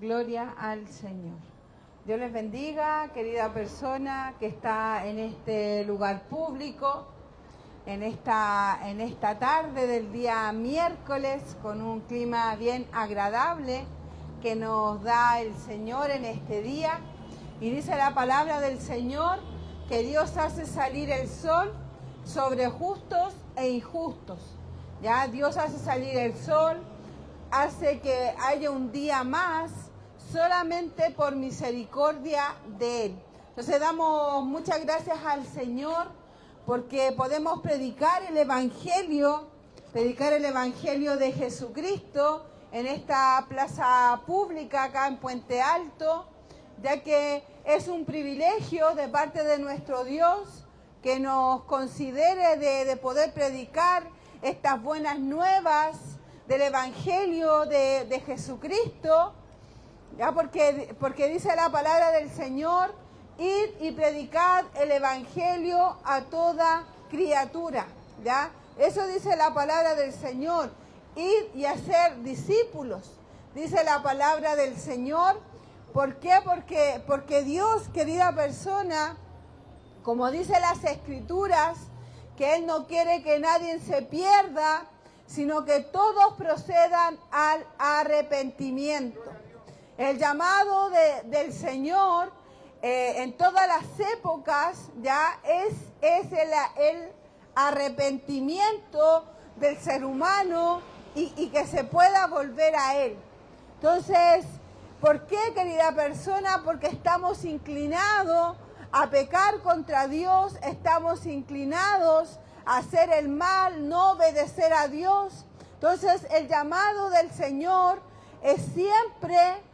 Gloria al Señor. Dios les bendiga, querida persona que está en este lugar público, en esta tarde del día miércoles, con un clima bien agradable que nos da el Señor en este día. Y dice la palabra del Señor que Dios hace salir el sol sobre justos e injustos. Ya Dios hace salir el sol, hace que haya un día más solamente por misericordia de Él. Entonces damos muchas gracias al Señor porque podemos predicar el Evangelio de Jesucristo en esta plaza pública acá en Puente Alto, ya que es un privilegio de parte de nuestro Dios que nos considere de poder predicar estas buenas nuevas del Evangelio de Jesucristo, ya porque dice la palabra del Señor: id y predicad el Evangelio a toda criatura, ¿ya? Eso dice la palabra del Señor, id y hacer discípulos, dice la palabra del Señor. ¿Por qué? Porque Dios, querida persona, como dice las Escrituras, que Él no quiere que nadie se pierda, sino que todos procedan al arrepentimiento. El llamado del Señor en todas las épocas ya es el arrepentimiento del ser humano y que se pueda volver a Él. Entonces, ¿por qué, querida persona? Porque estamos inclinados a pecar contra Dios, estamos inclinados a hacer el mal, no obedecer a Dios. Entonces, el llamado del Señor es siempre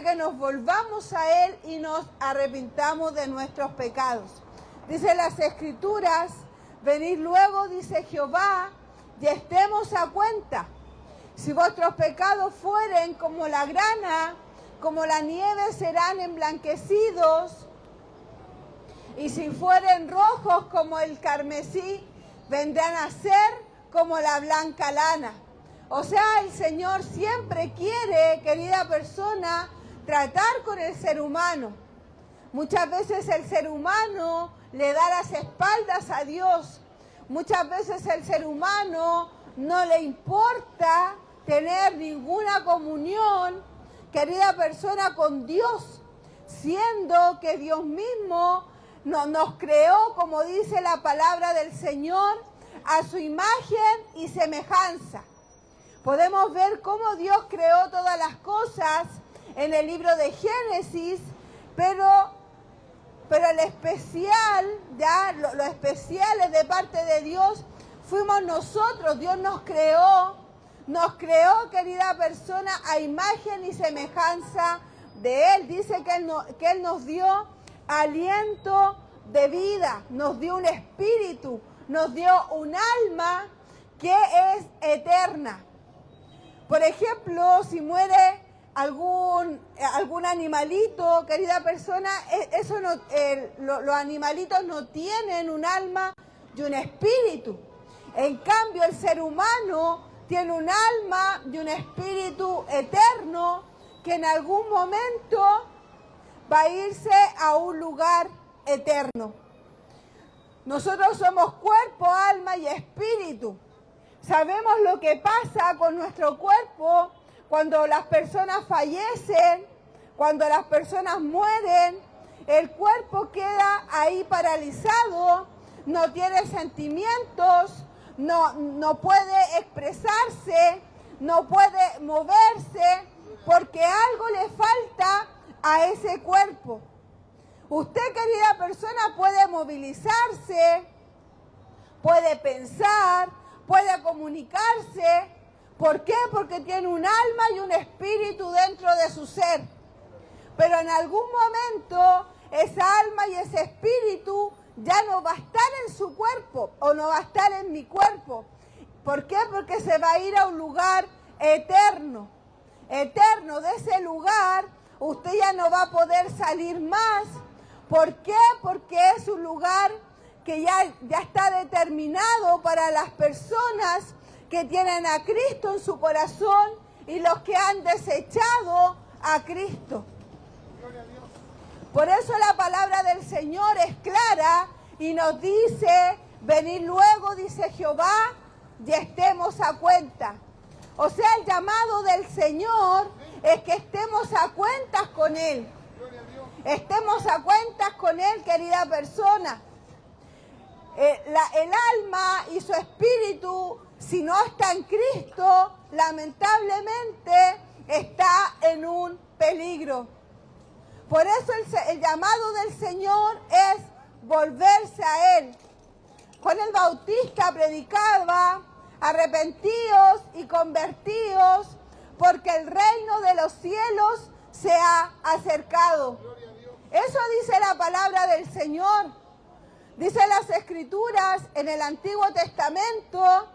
que nos volvamos a Él y nos arrepintamos de nuestros pecados. Dice las Escrituras: venid luego, dice Jehová, y estemos a cuenta. Si vuestros pecados fueren como la grana, como la nieve serán emblanquecidos, y si fueren rojos como el carmesí, vendrán a ser como la blanca lana. O sea, el Señor siempre quiere, querida persona, tratar con el ser humano. Muchas veces el ser humano le da las espaldas a Dios. Muchas veces el ser humano no le importa tener ninguna comunión, querida persona, con Dios, siendo que Dios mismo nos creó, como dice la palabra del Señor, a su imagen y semejanza. Podemos ver cómo Dios creó todas las cosas en el libro de Génesis, pero el especial, ya lo especial es de parte de Dios, fuimos nosotros. Dios nos creó, querida persona, a imagen y semejanza de Él. Dice que Él nos dio aliento de vida, nos dio un espíritu, nos dio un alma que es eterna. Por ejemplo, si muere algún animalito, querida persona, los animalitos no tienen un alma y un espíritu. En cambio, el ser humano tiene un alma y un espíritu eterno que en algún momento va a irse a un lugar eterno. Nosotros somos cuerpo, alma y espíritu. Sabemos lo que pasa con nuestro cuerpo cuando las personas fallecen, cuando las personas mueren. El cuerpo queda ahí paralizado, no tiene sentimientos, no puede expresarse, no puede moverse, porque algo le falta a ese cuerpo. Usted, querida persona, puede movilizarse, puede pensar, puede comunicarse. ¿Por qué? Porque tiene un alma y un espíritu dentro de su ser. Pero en algún momento esa alma y ese espíritu ya no va a estar en su cuerpo o no va a estar en mi cuerpo. ¿Por qué? Porque se va a ir a un lugar eterno. Eterno. De ese lugar usted ya no va a poder salir más. ¿Por qué? Porque es un lugar que ya está determinado para las personas que tienen a Cristo en su corazón y los que han desechado a Cristo. Por eso la palabra del Señor es clara y nos dice, venid luego, dice Jehová, y estemos a cuenta. O sea, el llamado del Señor es que estemos a cuentas con Él. Estemos a cuentas con Él, querida persona. El alma y su espíritu, si no está en Cristo, lamentablemente está en un peligro. Por eso el llamado del Señor es volverse a Él. Juan el Bautista predicaba, arrepentíos y convertíos, porque el reino de los cielos se ha acercado. Eso dice la palabra del Señor. Dice las Escrituras en el Antiguo Testamento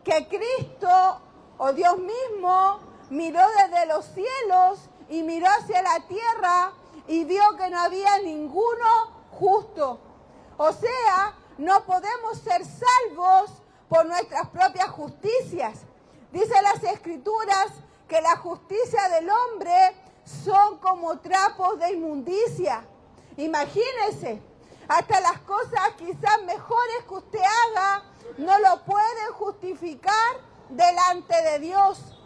que Cristo, o Dios mismo, miró desde los cielos y miró hacia la tierra y vio que no había ninguno justo. O sea, no podemos ser salvos por nuestras propias justicias. Dice las Escrituras que la justicia del hombre son como trapos de inmundicia. Imagínese, hasta las cosas quizás mejores que usted haga no lo pueden justificar delante de Dios.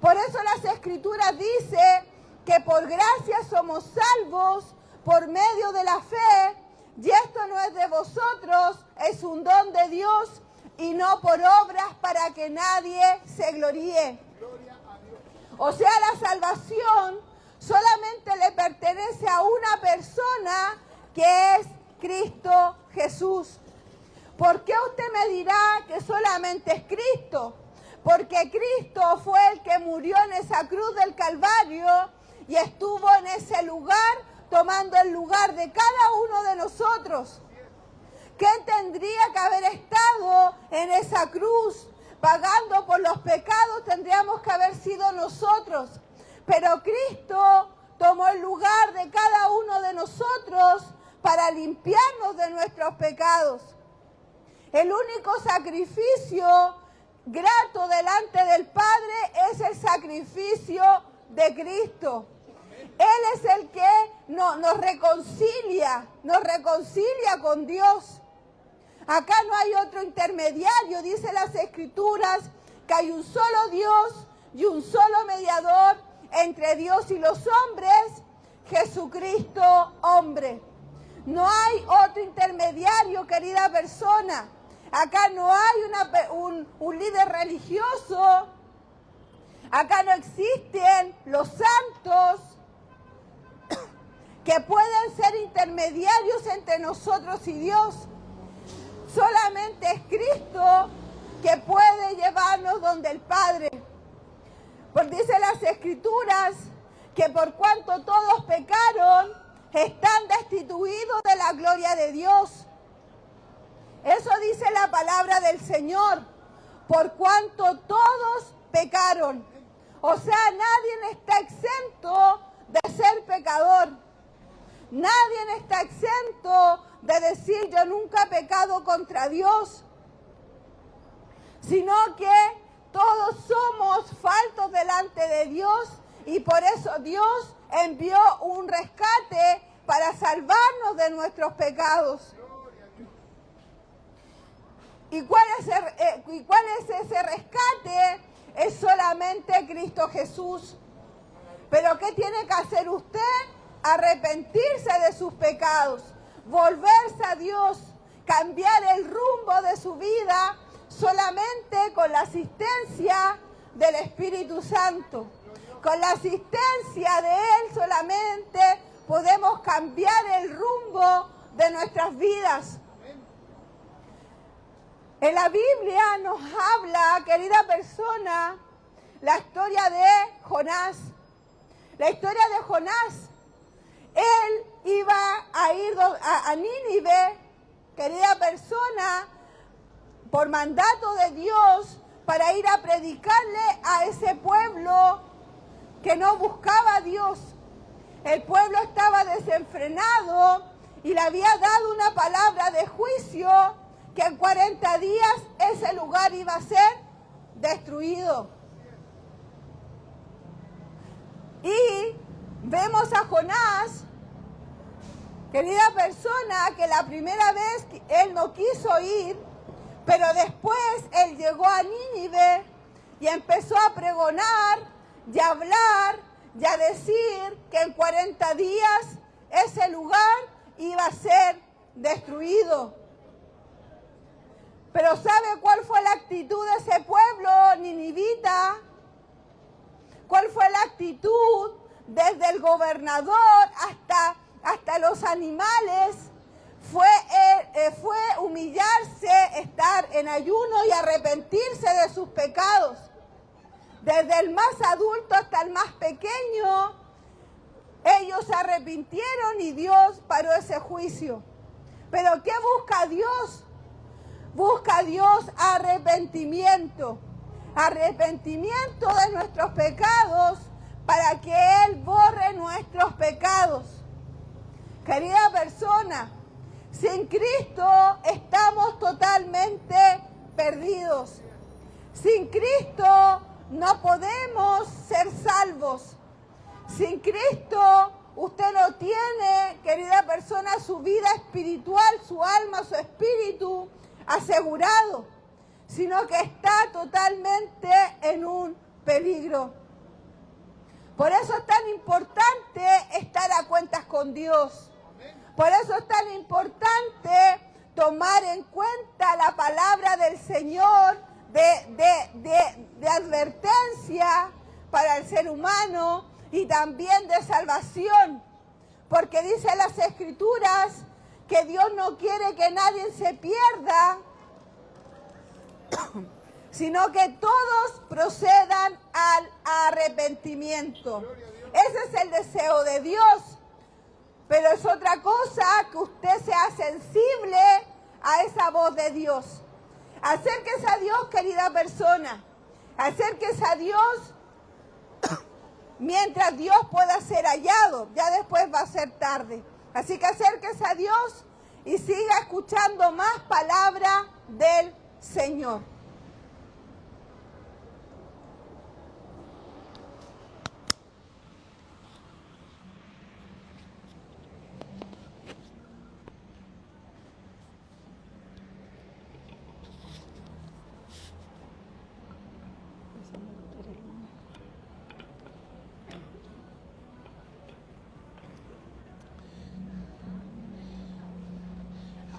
Por eso las Escrituras dicen que por gracia somos salvos por medio de la fe, y esto no es de vosotros, es un don de Dios y no por obras para que nadie se gloríe. O sea, la salvación solamente le pertenece a una persona que es Cristo Jesús. ¿Por qué usted me dirá que solamente es Cristo? Porque Cristo fue el que murió en esa cruz del Calvario y estuvo en ese lugar tomando el lugar de cada uno de nosotros. ¿Quién tendría que haber estado en esa cruz pagando por los pecados? Tendríamos que haber sido nosotros. Pero Cristo tomó el lugar de cada uno de nosotros para limpiarnos de nuestros pecados. El único sacrificio grato delante del Padre es el sacrificio de Cristo. Él es el que nos reconcilia con Dios. Acá no hay otro intermediario, dice las Escrituras, que hay un solo Dios y un solo mediador entre Dios y los hombres, Jesucristo hombre. No hay otro intermediario, querida persona. Acá no hay un líder religioso. Acá no existen los santos que pueden ser intermediarios entre nosotros y Dios. Solamente es Cristo que puede llevarnos donde el Padre. Porque dice las Escrituras que por cuanto todos pecaron, están destituidos de la gloria de Dios. Eso dice la palabra del Señor. Por cuanto todos pecaron. O sea, nadie está exento de ser pecador. Nadie está exento de decir yo nunca he pecado contra Dios. Sino que todos somos faltos delante de Dios y por eso Dios envió un rescate para salvarnos de nuestros pecados. ¿Y cuál es ese rescate? Es solamente Cristo Jesús. ¿Pero qué tiene que hacer usted? Arrepentirse de sus pecados, volverse a Dios, cambiar el rumbo de su vida solamente con la asistencia del Espíritu Santo. Con la asistencia de Él solamente podemos cambiar el rumbo de nuestras vidas. En la Biblia nos habla, querida persona, la historia de Jonás. La historia de Jonás. Él iba a ir a Nínive, querida persona, por mandato de Dios, para ir a predicarle a ese pueblo que no buscaba a Dios. El pueblo estaba desenfrenado y le había dado una palabra de juicio que en 40 días ese lugar iba a ser destruido. Vemos a Jonás, querida persona, que la primera vez él no quiso ir, pero después él llegó a Nínive y empezó a pregonar y a hablar y a decir que en 40 días ese lugar iba a ser destruido. Pero ¿sabe cuál fue la actitud de ese pueblo ninivita? ¿Cuál fue la actitud desde el gobernador hasta los animales? Fue humillarse, estar en ayuno y arrepentirse de sus pecados. Desde el más adulto hasta el más pequeño, ellos se arrepintieron y Dios paró ese juicio. ¿Pero qué busca Dios? Busca Dios arrepentimiento. Arrepentimiento de nuestros pecados para que Él borre nuestros pecados. Querida persona, sin Cristo estamos totalmente perdidos. Sin Cristo no podemos ser salvos. Sin Cristo usted no tiene, querida persona, su vida espiritual, su alma, su espíritu asegurado, sino que está totalmente en un peligro. Por eso es tan importante estar a cuentas con Dios. Por eso es tan importante tomar en cuenta la palabra del Señor de advertencia para el ser humano y también de salvación. Porque dice las Escrituras que Dios no quiere que nadie se pierda, sino que todos procedan al arrepentimiento. Ese es el deseo de Dios. Pero es otra cosa que usted sea sensible a esa voz de Dios. Acérquese a Dios, querida persona. Acérquese a Dios mientras Dios pueda ser hallado. Ya después va a ser tarde. Así que acérquese a Dios y siga escuchando más palabra del Señor.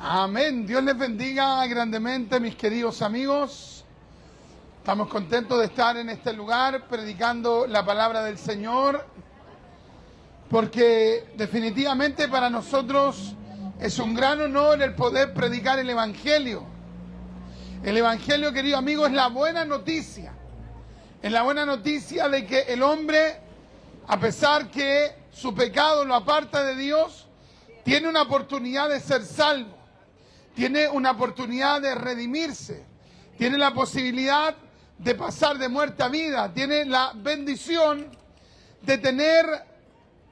Amén. Dios les bendiga grandemente, mis queridos amigos. Estamos contentos de estar en este lugar predicando la palabra del Señor, porque definitivamente para nosotros es un gran honor el poder predicar el Evangelio. El Evangelio, querido amigo, es la buena noticia. Es la buena noticia de que el hombre, a pesar que su pecado lo aparta de Dios, tiene una oportunidad de ser salvo. Tiene una oportunidad de redimirse, tiene la posibilidad de pasar de muerte a vida, tiene la bendición de tener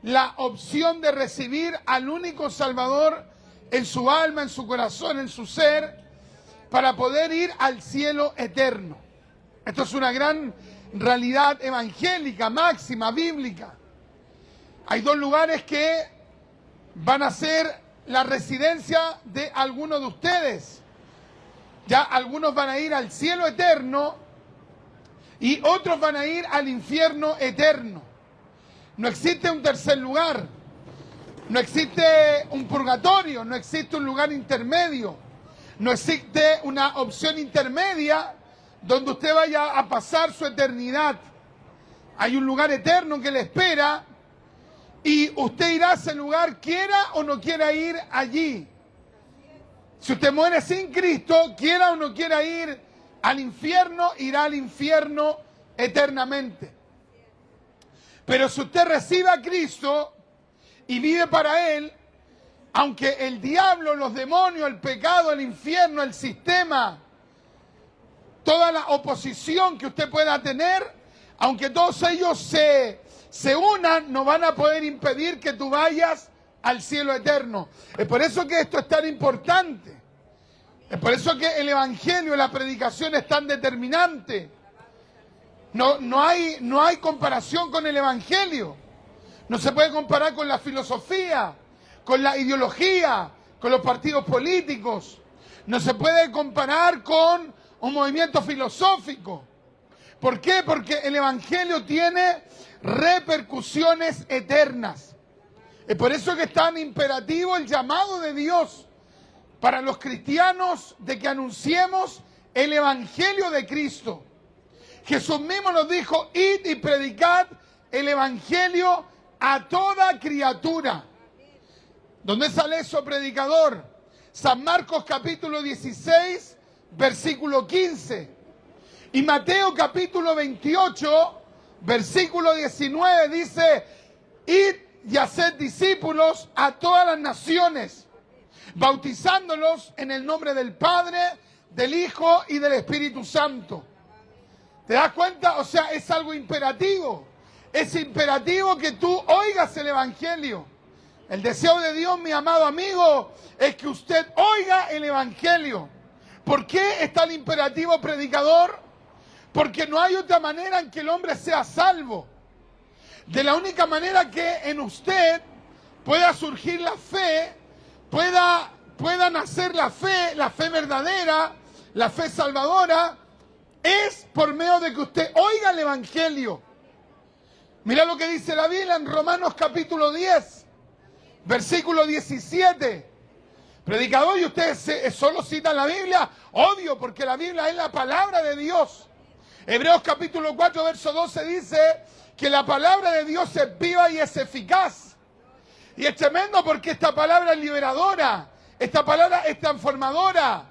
la opción de recibir al único Salvador en su alma, en su corazón, en su ser, para poder ir al cielo eterno. Esto es una gran realidad evangélica, máxima, bíblica. Hay dos lugares que van a ser la residencia de algunos de ustedes. Ya algunos van a ir al cielo eterno y otros van a ir al infierno eterno. No existe un tercer lugar, no existe un purgatorio, no existe un lugar intermedio, no existe una opción intermedia donde usted vaya a pasar su eternidad. Hay un lugar eterno que le espera. Y usted irá a ese lugar, quiera o no quiera ir allí. Si usted muere sin Cristo, quiera o no quiera ir al infierno, irá al infierno eternamente. Pero si usted recibe a Cristo y vive para Él, aunque el diablo, los demonios, el pecado, el infierno, el sistema, toda la oposición que usted pueda tener, aunque todos ellos se unan, no van a poder impedir que tú vayas al cielo eterno. Es por eso que esto es tan importante. Es por eso que el Evangelio, la predicación es tan determinante. No hay comparación con el Evangelio. No se puede comparar con la filosofía, con la ideología, con los partidos políticos. No se puede comparar con un movimiento filosófico. ¿Por qué? Porque el Evangelio tiene repercusiones eternas. Es por eso que es tan imperativo el llamado de Dios para los cristianos de que anunciemos el Evangelio de Cristo. Jesús mismo nos dijo: id y predicad el Evangelio a toda criatura. ¿Dónde sale eso, predicador? San Marcos capítulo 16, versículo 15. Y Mateo capítulo 28, versículo 19 dice: id y haced discípulos a todas las naciones, bautizándolos en el nombre del Padre, del Hijo y del Espíritu Santo. ¿Te das cuenta? O sea, es algo imperativo. Es imperativo que tú oigas el Evangelio. El deseo de Dios, mi amado amigo, es que usted oiga el Evangelio. ¿Por qué está el imperativo, predicador? Porque no hay otra manera en que el hombre sea salvo. De la única manera que en usted pueda surgir la fe, pueda nacer la fe verdadera, la fe salvadora, es por medio de que usted oiga el Evangelio. Mira lo que dice la Biblia en Romanos capítulo 10, versículo 17. Predicador, ¿y ustedes solo citan la Biblia? Obvio, porque la Biblia es la palabra de Dios. Hebreos capítulo 4, verso 12 dice que la palabra de Dios es viva y es eficaz. Y es tremendo porque esta palabra es liberadora, esta palabra es transformadora.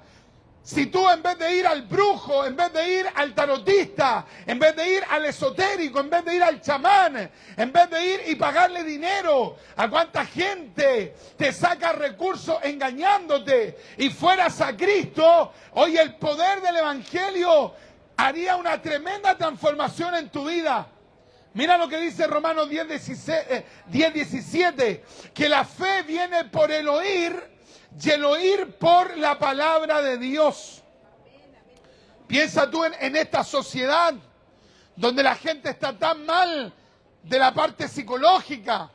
Si tú, en vez de ir al brujo, en vez de ir al tarotista, en vez de ir al esotérico, en vez de ir al chamán, en vez de ir y pagarle dinero a cuánta gente te saca recursos engañándote y fueras a Cristo, hoy el poder del Evangelio haría una tremenda transformación en tu vida. Mira lo que dice Romanos 10:17, que la fe viene por el oír y el oír por la palabra de Dios. Piensa tú en esta sociedad donde la gente está tan mal de la parte psicológica.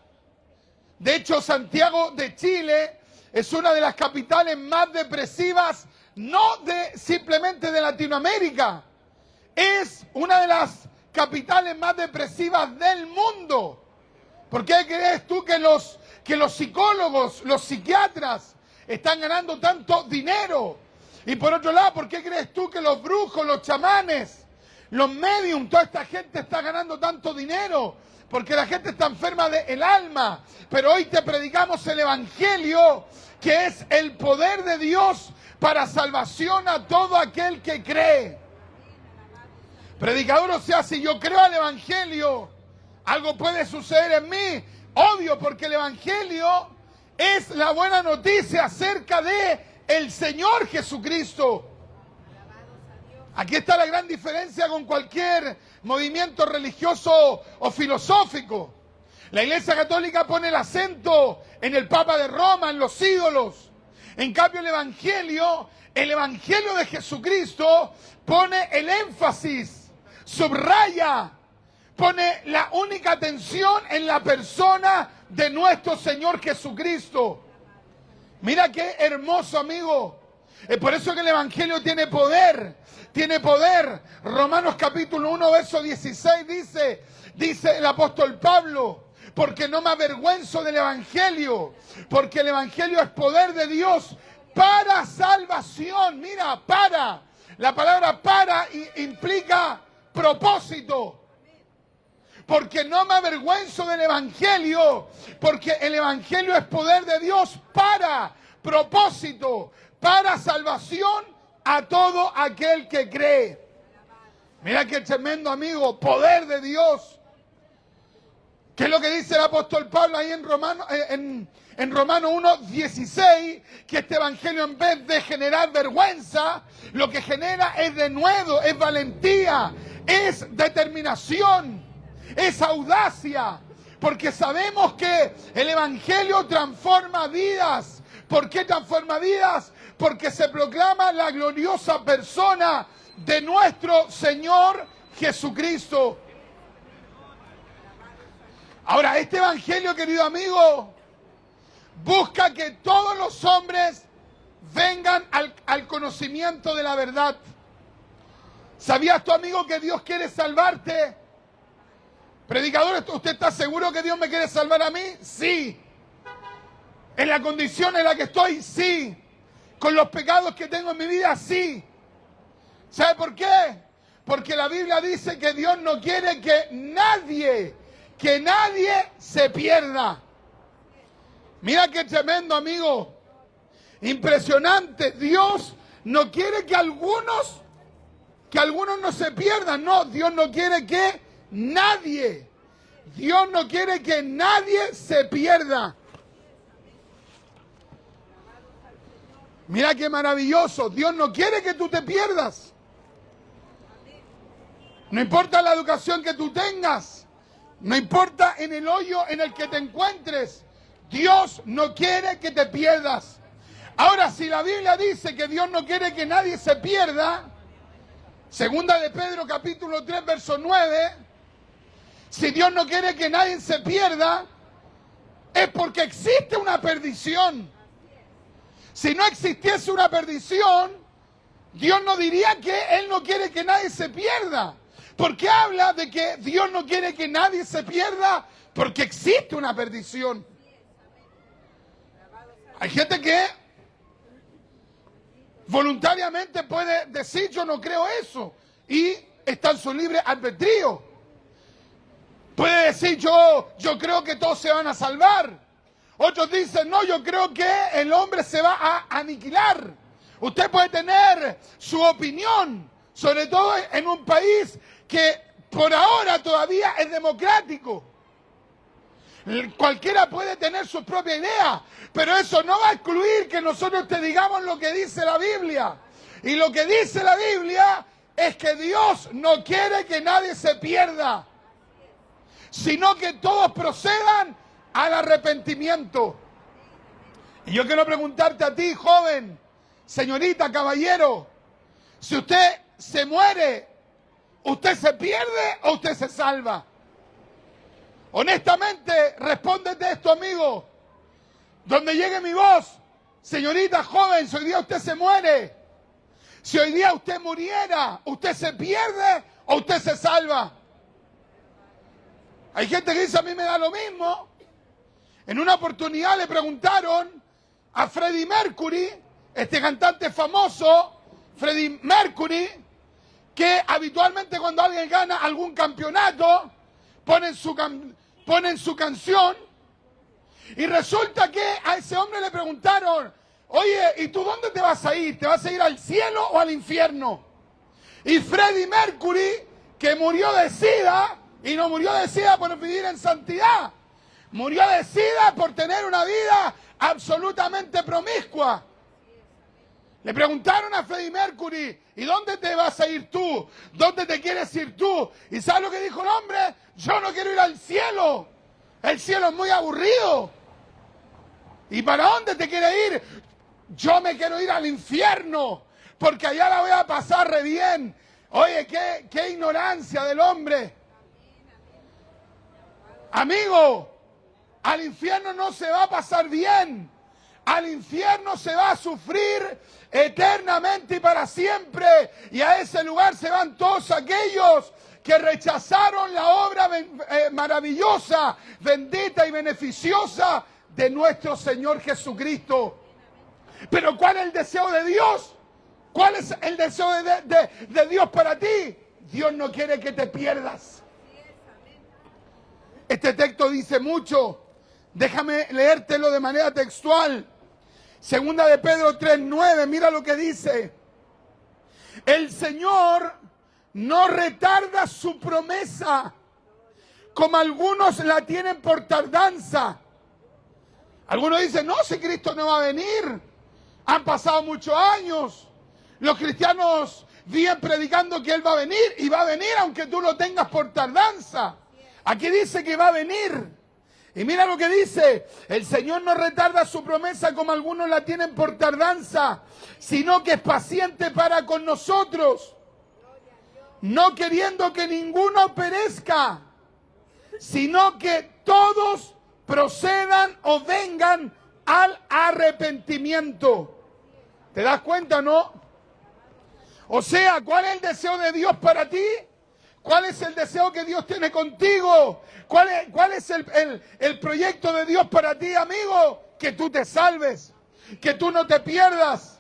De hecho, Santiago de Chile es una de las capitales más depresivas, no simplemente de Latinoamérica, es una de las capitales más depresivas del mundo. ¿Por qué crees tú que los psicólogos, los psiquiatras están ganando tanto dinero? Y por otro lado, ¿por qué crees tú que los brujos, los chamanes, los mediums, toda esta gente está ganando tanto dinero? Porque la gente está enferma del alma. Pero hoy te predicamos el Evangelio, que es el poder de Dios para salvación a todo aquel que cree. Predicador, o sea, si yo creo al Evangelio, algo puede suceder en mí. Obvio, porque el Evangelio es la buena noticia acerca de el Señor Jesucristo. Aquí está la gran diferencia con cualquier movimiento religioso o filosófico. La Iglesia Católica pone el acento en el Papa de Roma, en los ídolos. En cambio, el Evangelio de Jesucristo pone el énfasis, subraya, pone la única atención en la persona de nuestro Señor Jesucristo. Mira qué hermoso, amigo. Es por eso que el Evangelio tiene poder. Tiene poder. Romanos capítulo 1, verso 16 dice el apóstol Pablo: porque no me avergüenzo del Evangelio, porque el Evangelio es poder de Dios para salvación. Mira, para. La palabra para implica propósito. Porque no me avergüenzo del Evangelio, porque el Evangelio es poder de Dios para propósito, para salvación a todo aquel que cree. Mira qué tremendo, amigo, poder de Dios. ¿Qué es lo que dice el apóstol Pablo ahí en Romanos 1:16? Que este Evangelio, en vez de generar vergüenza, lo que genera es denuedo, es valentía, es determinación, es audacia, porque sabemos que el Evangelio transforma vidas. ¿Por qué transforma vidas? Porque se proclama la gloriosa persona de nuestro Señor Jesucristo. Ahora, este evangelio, querido amigo, busca que todos los hombres vengan al conocimiento de la verdad. ¿Sabías tu amigo que Dios quiere salvarte? Predicador, ¿usted está seguro que Dios me quiere salvar a mí? Sí. ¿En la condición en la que estoy? Sí. ¿Con los pecados que tengo en mi vida? Sí. ¿Sabe por qué? Porque la Biblia dice que Dios no quiere que nadie se pierda. Mira qué tremendo, amigo. Impresionante. Dios no quiere que algunos no se pierdan. No, Dios no quiere que Dios no quiere que nadie se pierda. Mira qué maravilloso. Dios no quiere que tú te pierdas. No importa la educación que tú tengas. No importa en el hoyo en el que te encuentres. Dios no quiere que te pierdas. Ahora, si la Biblia dice que Dios no quiere que nadie se pierda, segunda de Pedro capítulo 3, verso 9, si Dios no quiere que nadie se pierda, es porque existe una perdición. Si no existiese una perdición, Dios no diría que Él no quiere que nadie se pierda. ¿Por qué habla de que Dios no quiere que nadie se pierda? Porque existe una perdición. Hay gente que voluntariamente puede decir yo no creo eso y está en su libre albedrío. Puede decir yo creo que todos se van a salvar. Otros dicen no, yo creo que el hombre se va a aniquilar. Usted puede tener su opinión, sobre todo en un país que por ahora todavía es democrático. Cualquiera puede tener su propia idea, pero eso no va a excluir que nosotros te digamos lo que dice la Biblia. Y lo que dice la Biblia es que Dios no quiere que nadie se pierda, sino que todos procedan al arrepentimiento. Y yo quiero preguntarte a ti, joven, señorita, caballero, si usted se muere, ¿usted se pierde o usted se salva? Honestamente, respóndete esto, amigo. Donde llegue mi voz, señorita joven, si hoy día usted se muere, si hoy día usted muriera, ¿usted se pierde o usted se salva? Hay gente que dice, a mí me da lo mismo. En una oportunidad le preguntaron a Freddie Mercury, este cantante famoso, Freddie Mercury, que habitualmente cuando alguien gana algún campeonato, ponen su canción, y resulta que a ese hombre le preguntaron, oye, ¿y tú dónde te vas a ir? ¿Te vas a ir al cielo o al infierno? Y Freddie Mercury, que murió de SIDA, y no murió de SIDA por vivir en santidad, murió de SIDA por tener una vida absolutamente promiscua. Le preguntaron a Freddie Mercury, ¿y dónde te vas a ir tú? ¿Dónde te quieres ir tú? ¿Y sabes lo que dijo el hombre? Yo no quiero ir al cielo. El cielo es muy aburrido. ¿Y para dónde te quieres ir? Yo me quiero ir al infierno, porque allá la voy a pasar re bien. Oye, qué ignorancia del hombre. Amigo, al infierno no se va a pasar bien. Al infierno se va a sufrir eternamente y para siempre. Y a ese lugar se van todos aquellos que rechazaron la obra maravillosa, bendita y beneficiosa de nuestro Señor Jesucristo. Pero ¿cuál es el deseo de Dios? ¿Cuál es el deseo de Dios para ti? Dios no quiere que te pierdas. Este texto dice mucho. Déjame leértelo de manera textual. Segunda de Pedro 3:9, mira lo que dice. El Señor no retarda su promesa, como algunos la tienen por tardanza. Algunos dicen, no, si Cristo no va a venir. Han pasado muchos años. Los cristianos vienen predicando que Él va a venir, y va a venir aunque tú lo tengas por tardanza. Aquí dice que va a venir. Y mira lo que dice, el Señor no retarda su promesa como algunos la tienen por tardanza, sino que es paciente para con nosotros, no queriendo que ninguno perezca, sino que todos procedan o vengan al arrepentimiento. ¿Te das cuenta o no? O sea, ¿cuál es el deseo de Dios para ti? ¿Cuál es el deseo que Dios tiene contigo? ¿Cuál es el proyecto de Dios para ti, amigo? Que tú te salves, que tú no te pierdas,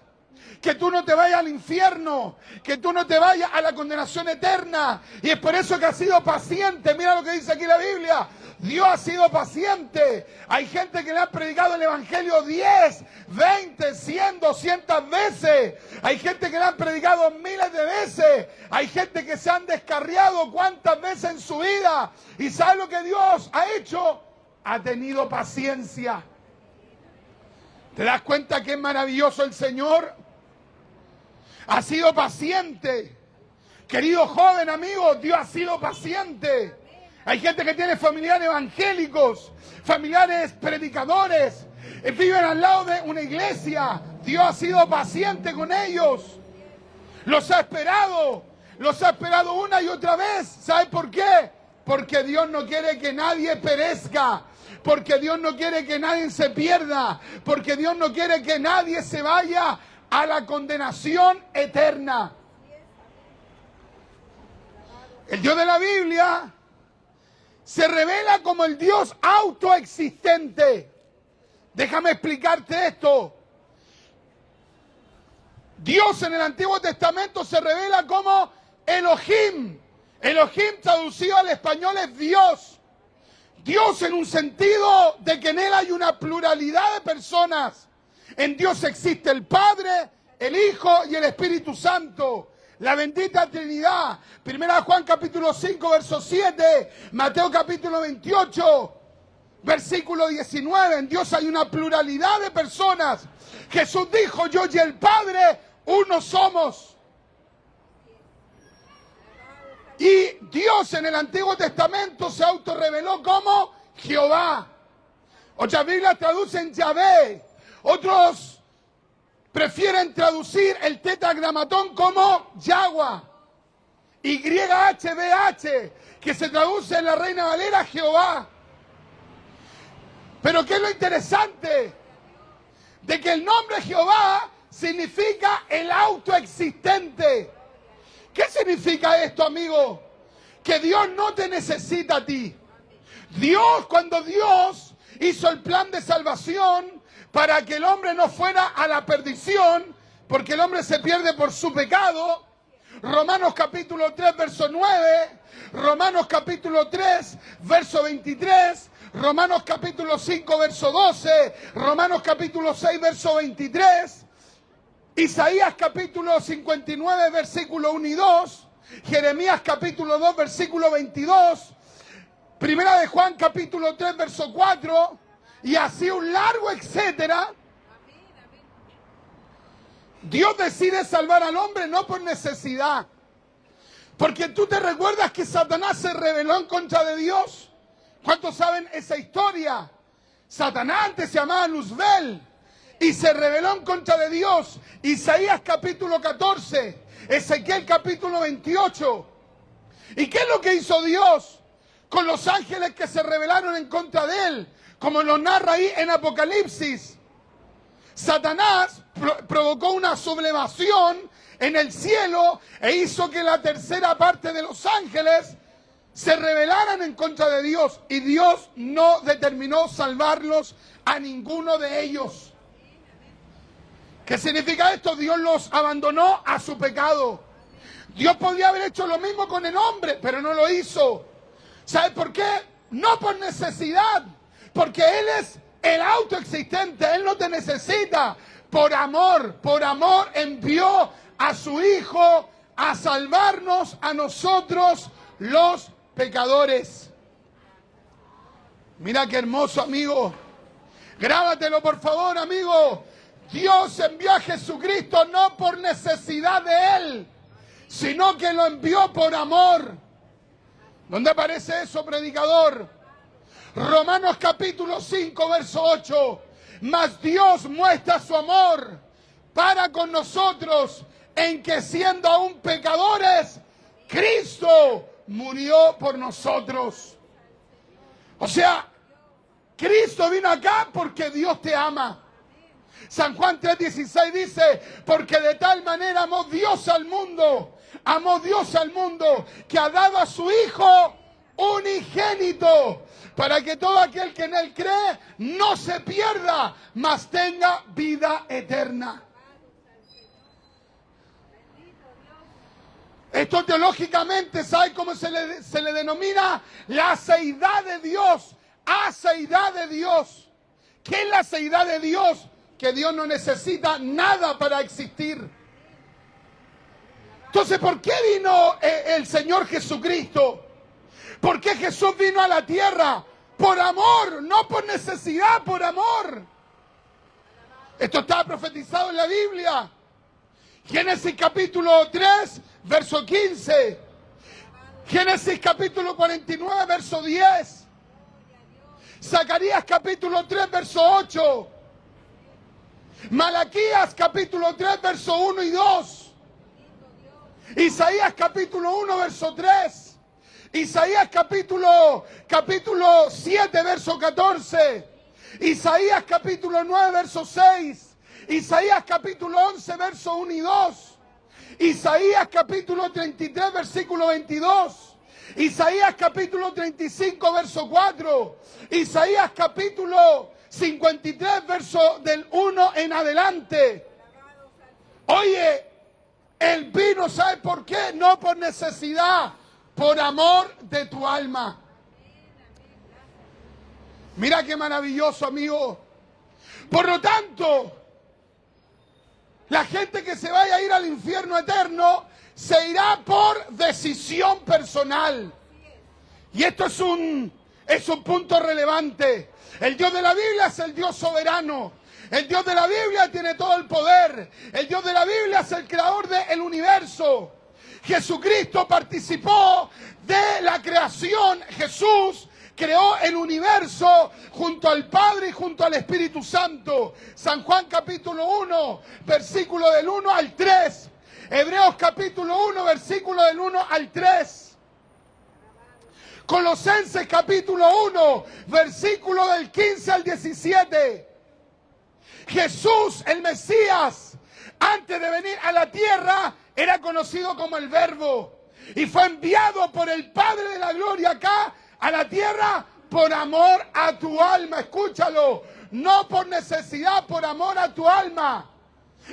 que tú no te vayas al infierno, que tú no te vayas a la condenación eterna. Y es por eso que ha sido paciente. Mira lo que dice aquí la Biblia. Dios ha sido paciente. Hay gente que le ha predicado el Evangelio 10, 20, 100, 200 veces. Hay gente que le han predicado miles de veces. Hay gente que se han descarriado cuántas veces en su vida. ¿Y sabe lo que Dios ha hecho? Ha tenido paciencia. ¿Te das cuenta que es maravilloso el Señor? Ha sido paciente. Querido joven amigo, Dios ha sido paciente. Hay gente que tiene familiares evangélicos, familiares predicadores, viven al lado de una iglesia. Dios ha sido paciente con ellos. Los ha esperado una y otra vez. ¿Sabe por qué? Porque Dios no quiere que nadie perezca. Porque Dios no quiere que nadie se pierda. Porque Dios no quiere que nadie se vaya a la condenación eterna. El Dios de la Biblia se revela como el Dios autoexistente. Déjame explicarte esto. Dios en el Antiguo Testamento se revela como Elohim. Elohim traducido al español es Dios. Dios en un sentido de que en Él hay una pluralidad de personas. En Dios existe el Padre, el Hijo y el Espíritu Santo. La bendita Trinidad. Primera Juan capítulo 5, verso 7. Mateo capítulo 28, versículo 19. En Dios hay una pluralidad de personas. Jesús dijo, yo y el Padre, uno somos. Y Dios en el Antiguo Testamento se autorreveló como Jehová. Otras Biblias traducen Yahvé. Otros prefieren traducir el tetragramatón como Yahweh. YHWH, que se traduce en la Reina Valera Jehová. Pero ¿qué es lo interesante? De que el nombre Jehová significa el autoexistente. ¿Qué significa esto, amigo? Que Dios no te necesita a ti. Cuando Dios hizo el plan de salvación para que el hombre no fuera a la perdición, porque el hombre se pierde por su pecado. Romanos capítulo 3, verso 9, Romanos capítulo 3, verso 23, Romanos capítulo 5, verso 12, Romanos capítulo 6, verso 23, Isaías capítulo 59, versículo 1 y 2, Jeremías capítulo 2, versículo 22, Primera de Juan capítulo 3, verso 4, y así un largo etcétera. Dios decide salvar al hombre no por necesidad. Porque tú te recuerdas que Satanás se rebeló en contra de Dios. ¿Cuántos saben esa historia? Satanás antes se llamaba Luzbel y se rebeló en contra de Dios. Isaías capítulo 14, Ezequiel capítulo 28. ¿Y qué es lo que hizo Dios con los ángeles que se rebelaron en contra de él? Como lo narra ahí en Apocalipsis. Satanás provocó una sublevación en el cielo e hizo que la tercera parte de los ángeles se rebelaran en contra de Dios. Y Dios no determinó salvarlos a ninguno de ellos. ¿Qué significa esto? Dios los abandonó a su pecado. Dios podría haber hecho lo mismo con el hombre, pero no lo hizo. ¿Sabe por qué? No por necesidad. Porque Él es el autoexistente, Él no te necesita. Por amor envió a su Hijo a salvarnos a nosotros los pecadores. Mira qué hermoso, amigo. Grábatelo por favor, amigo. Dios envió a Jesucristo no por necesidad de Él, sino que lo envió por amor. ¿Dónde aparece eso, predicador? Romanos capítulo 5, verso 8. Mas Dios muestra su amor para con nosotros en que siendo aún pecadores, Cristo murió por nosotros. O sea, Cristo vino acá porque Dios te ama. San Juan 3:16 dice, porque de tal manera amó Dios al mundo, que ha dado a su Hijo unigénito, para que todo aquel que en Él cree no se pierda, mas tenga vida eterna. Esto teológicamente, ¿sabe cómo se le denomina? La seidad de Dios, aceidad de Dios. ¿Qué es la seidad de Dios? Que Dios no necesita nada para existir. Entonces, ¿por qué vino el Señor Jesucristo? ¿Por qué Jesús vino a la tierra? Por amor, no por necesidad, por amor. Esto está profetizado en la Biblia. Génesis capítulo 3, verso 15. Génesis capítulo 49, verso 10. Zacarías capítulo 3, verso 8. Malaquías capítulo 3, verso 1 y 2. Isaías capítulo 1, verso 3. Isaías capítulo 7, verso 14. Isaías capítulo 9, verso 6. Isaías capítulo 11, verso 1 y 2. Isaías capítulo 33, versículo 22. Isaías capítulo 35, verso 4. Isaías capítulo 53, verso del 1 en adelante. Oye, Él vino, ¿sabe por qué? No por necesidad, por amor de tu alma. Mira qué maravilloso, amigo. Por lo tanto, la gente que se vaya a ir al infierno eterno se irá por decisión personal. Y esto es un punto relevante. El Dios de la Biblia es el Dios soberano. El Dios de la Biblia tiene todo el poder. El Dios de la Biblia es el creador del universo. Jesucristo participó de la creación. Jesús creó el universo junto al Padre y junto al Espíritu Santo. San Juan capítulo 1, versículo del 1 al 3. Hebreos capítulo 1, versículo del 1 al 3. Colosenses capítulo 1, versículo del 15 al 17. Jesús, el Mesías, antes de venir a la tierra, era conocido como el Verbo. Y fue enviado por el Padre de la Gloria acá a la tierra por amor a tu alma. Escúchalo, no por necesidad, por amor a tu alma.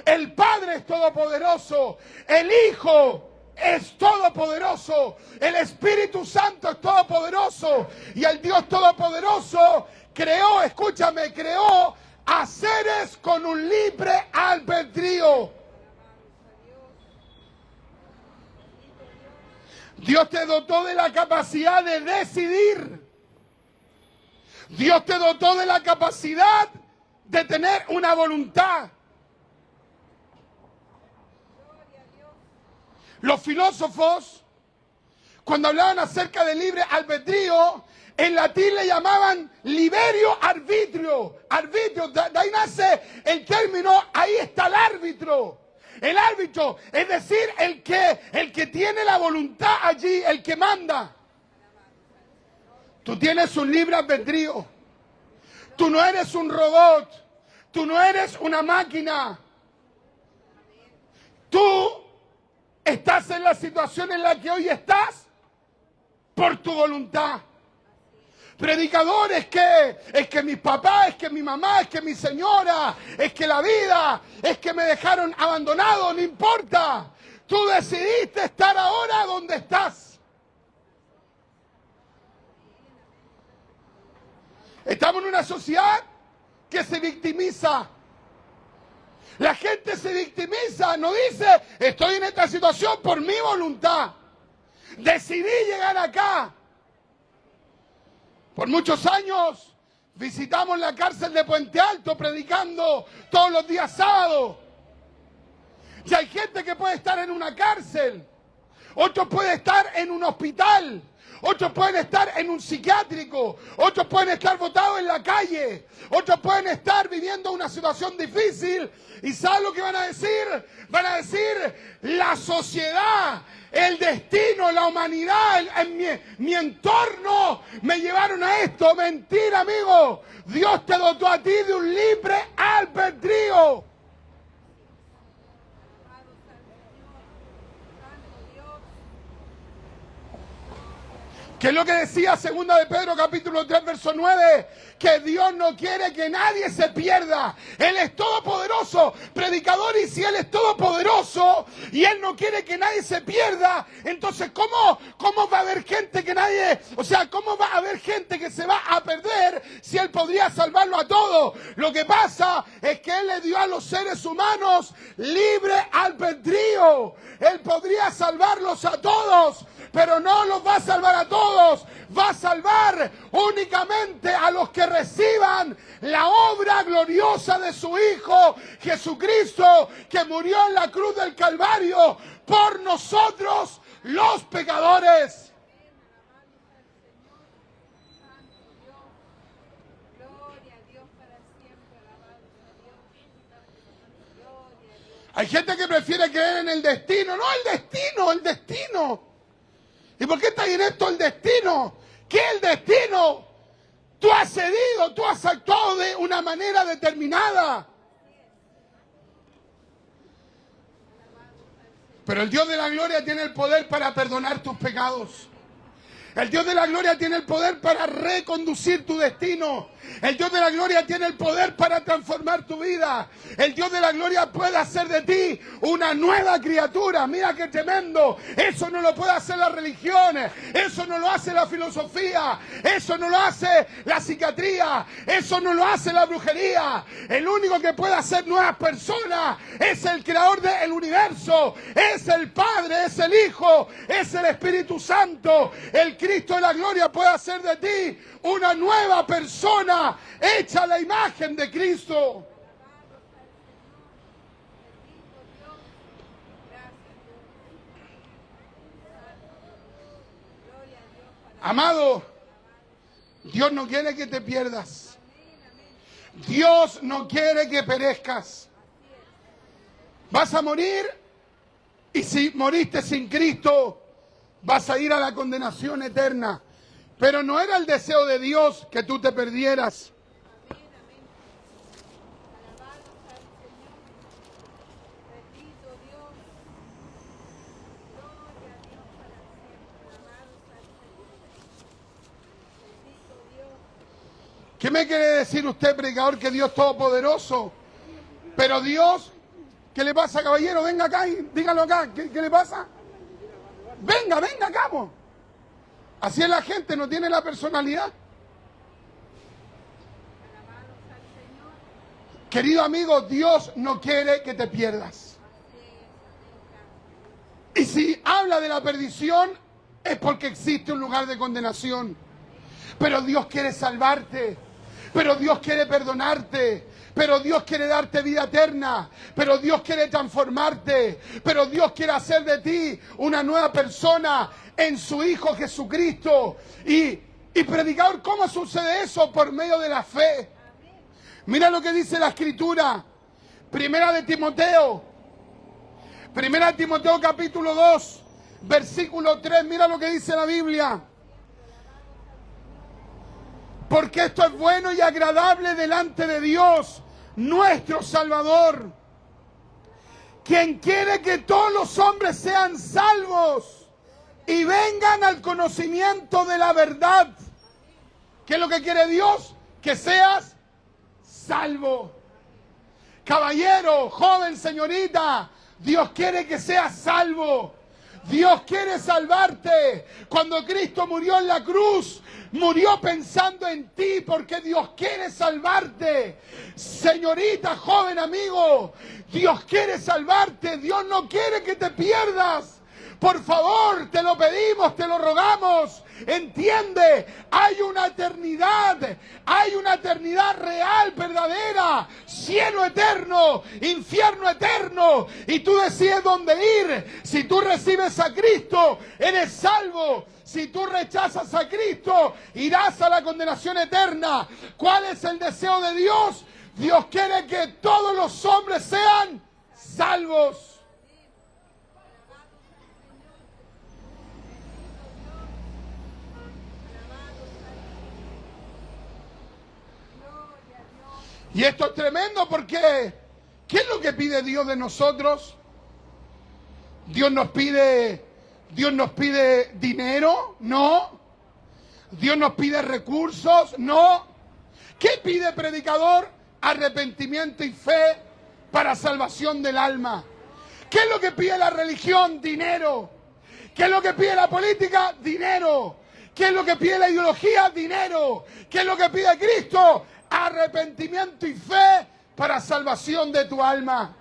El Padre es todopoderoso, el Hijo es todopoderoso, el Espíritu Santo es todopoderoso, y el Dios todopoderoso creó, escúchame, creó a seres con un libre albedrío. Dios te dotó de la capacidad de decidir. Dios te dotó de la capacidad de tener una voluntad. Los filósofos, cuando hablaban acerca del libre albedrío, en latín le llamaban liberio arbitrio. Arbitrio, de ahí nace el término, ahí está el árbitro. El árbitro, es decir, el que tiene la voluntad allí, el que manda. Tú tienes un libre albedrío. Tú no eres un robot. Tú no eres una máquina. Tú estás en la situación en la que hoy estás por tu voluntad. Predicadores es que mis papás, es que mi mamá, es que mi señora, es que la vida, es que me dejaron abandonado, no importa. Tú decidiste estar ahora donde estás. Estamos en una sociedad que se victimiza. La gente se victimiza, no dice, estoy en esta situación por mi voluntad. Decidí llegar acá. Por muchos años visitamos la cárcel de Puente Alto predicando todos los días sábados. Y hay gente que puede estar en una cárcel, otro puede estar en un hospital, otros pueden estar en un psiquiátrico, otros pueden estar botados en la calle, otros pueden estar viviendo una situación difícil. ¿Y sabes lo que van a decir? Van a decir, la sociedad, el destino, la humanidad, mi entorno me llevaron a esto. Mentira, amigo. Dios te dotó a ti de un libre albedrío. ¿Qué es lo que decía 2 de Pedro capítulo 3 verso 9? Que Dios no quiere que nadie se pierda. Él es todopoderoso, predicador, y si Él es todopoderoso y Él no quiere que nadie se pierda, entonces ¿cómo va a haber gente que nadie, cómo va a haber gente que se va a perder si Él podría salvarlo a todos? Lo que pasa es que Él le dio a los seres humanos libre albedrío. Él podría salvarlos a todos, pero no los va a salvar a todos. Va a salvar únicamente a los que reciban la obra gloriosa de su Hijo Jesucristo, que murió en la cruz del Calvario por nosotros los pecadores. Hay gente que prefiere creer en el destino. No, el destino. ¿Y por qué está en esto el destino? ¿Qué es el destino? Tú has cedido, tú has actuado de una manera determinada. Pero el Dios de la gloria tiene el poder para perdonar tus pecados. El Dios de la gloria tiene el poder para reconducir tu destino. El Dios de la gloria tiene el poder para transformar tu vida. El Dios de la gloria puede hacer de ti una nueva criatura. Mira qué tremendo. Eso no lo puede hacer las religiones. Eso no lo hace la filosofía. Eso no lo hace la psiquiatría. Eso no lo hace la brujería. El único que puede hacer nuevas personas es el creador del universo. Es el Padre, es el Hijo, es el Espíritu Santo. El Cristo de la gloria puede hacer de ti una nueva persona hecha a la imagen de Cristo. Amado, Dios no quiere que te pierdas. Dios no quiere que perezcas. Vas a morir, y si moriste sin Cristo, vas a ir a la condenación eterna. Pero no era el deseo de Dios que tú te perdieras. ¿Qué me quiere decir usted, predicador, que Dios es todopoderoso? Pero Dios, ¿qué le pasa, caballero? Venga acá y dígalo acá. ¿Qué le pasa? Venga acá, po. Así es la gente, no tiene la personalidad. Querido amigo, Dios no quiere que te pierdas. Y si habla de la perdición, es porque existe un lugar de condenación. Pero Dios quiere salvarte. Pero Dios quiere perdonarte. Pero Dios quiere darte vida eterna. Pero Dios quiere transformarte. Pero Dios quiere hacer de ti una nueva persona en su Hijo Jesucristo. Y predicador, ¿cómo sucede eso? Por medio de la fe. Mira lo que dice la Escritura. Primera de Timoteo capítulo 2, versículo 3. Mira lo que dice la Biblia. Porque esto es bueno y agradable delante de Dios, nuestro Salvador, quien quiere que todos los hombres sean salvos y vengan al conocimiento de la verdad. ¿Qué es lo que quiere Dios? Que seas salvo. Caballero, joven, señorita, Dios quiere que seas salvo. Dios quiere salvarte. Cuando Cristo murió en la cruz, murió pensando en ti, porque Dios quiere salvarte. Señorita, joven, amigo, Dios quiere salvarte. Dios no quiere que te pierdas. Por favor, te lo pedimos, te lo rogamos. Entiende, hay una eternidad real, verdadera, cielo eterno, infierno eterno, y tú decides dónde ir. Si tú recibes a Cristo, eres salvo. Si tú rechazas a Cristo, irás a la condenación eterna. ¿Cuál es el deseo de Dios? Dios quiere que todos los hombres sean salvos. Y esto es tremendo porque ¿qué es lo que pide Dios de nosotros? Dios nos pide dinero, no. Dios nos pide recursos, no. ¿Qué pide predicador? Arrepentimiento y fe para salvación del alma. ¿Qué es lo que pide la religión? Dinero. ¿Qué es lo que pide la política? Dinero. ¿Qué es lo que pide la ideología? Dinero. ¿Qué es lo que pide Cristo? Arrepentimiento y fe para salvación de tu alma.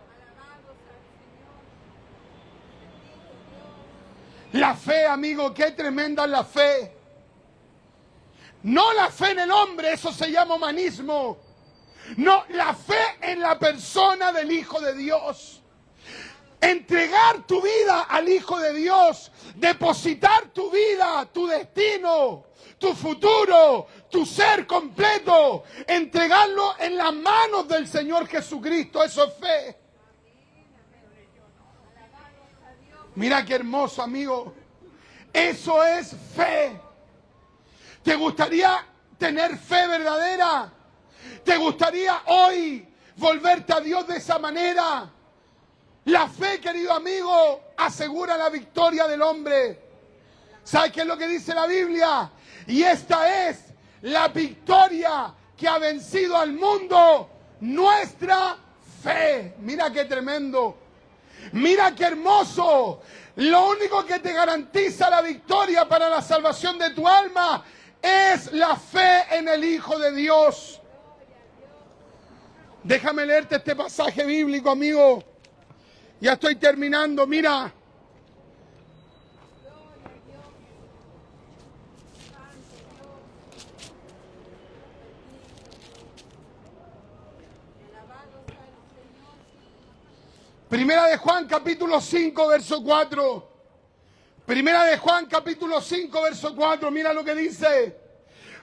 La fe, amigo, qué tremenda es la fe. No la fe en el hombre, eso se llama humanismo. No, la fe en la persona del Hijo de Dios. Entregar tu vida al Hijo de Dios, depositar tu vida, tu destino, tu futuro, tu ser completo, entregarlo en las manos del Señor Jesucristo, eso es fe. Mira qué hermoso, amigo. Eso es fe. ¿Te gustaría tener fe verdadera? ¿Te gustaría hoy volverte a Dios de esa manera? La fe, querido amigo, asegura la victoria del hombre. ¿Sabes qué es lo que dice la Biblia? Y esta es la victoria que ha vencido al mundo, nuestra fe. Mira qué tremendo. Mira qué hermoso. Lo único que te garantiza la victoria para la salvación de tu alma es la fe en el Hijo de Dios. Déjame leerte este pasaje bíblico, amigo. Ya estoy terminando, mira. Primera de Juan, capítulo 5, verso 4. Primera de Juan, capítulo 5, verso 4. Mira lo que dice.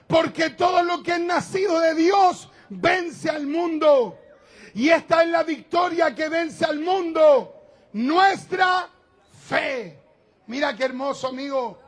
Porque todo lo que es nacido de Dios vence al mundo. Y esta es la victoria que vence al mundo. Nuestra fe. Mira qué hermoso, amigo.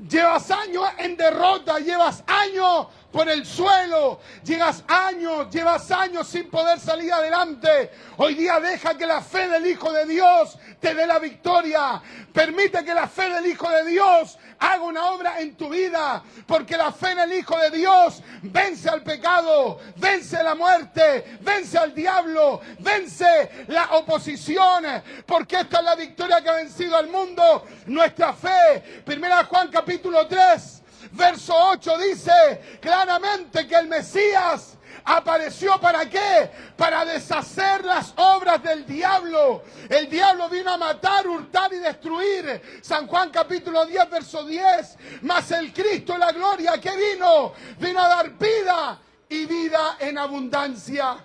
Llevas años en derrota, llevas años por el suelo, llevas años sin poder salir adelante. Hoy día deja que la fe del Hijo de Dios te dé la victoria. Permite que la fe del Hijo de Dios haga una obra en tu vida, porque la fe en el Hijo de Dios vence al pecado, vence la muerte, vence al diablo, vence la oposición, porque esta es la victoria que ha vencido al mundo, nuestra fe. Primera Juan capítulo 3, verso 8 dice claramente que el Mesías apareció ¿para qué? Para deshacer las obras del diablo. El diablo vino a matar, hurtar y destruir. San Juan capítulo 10, verso 10. Mas el Cristo, la gloria, ¿qué vino? Vino a dar vida y vida en abundancia.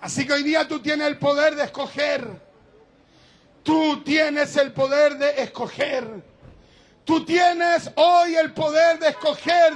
Así que hoy día tú tienes el poder de escoger. Tú tienes el poder de escoger. Tú tienes hoy el poder de escoger.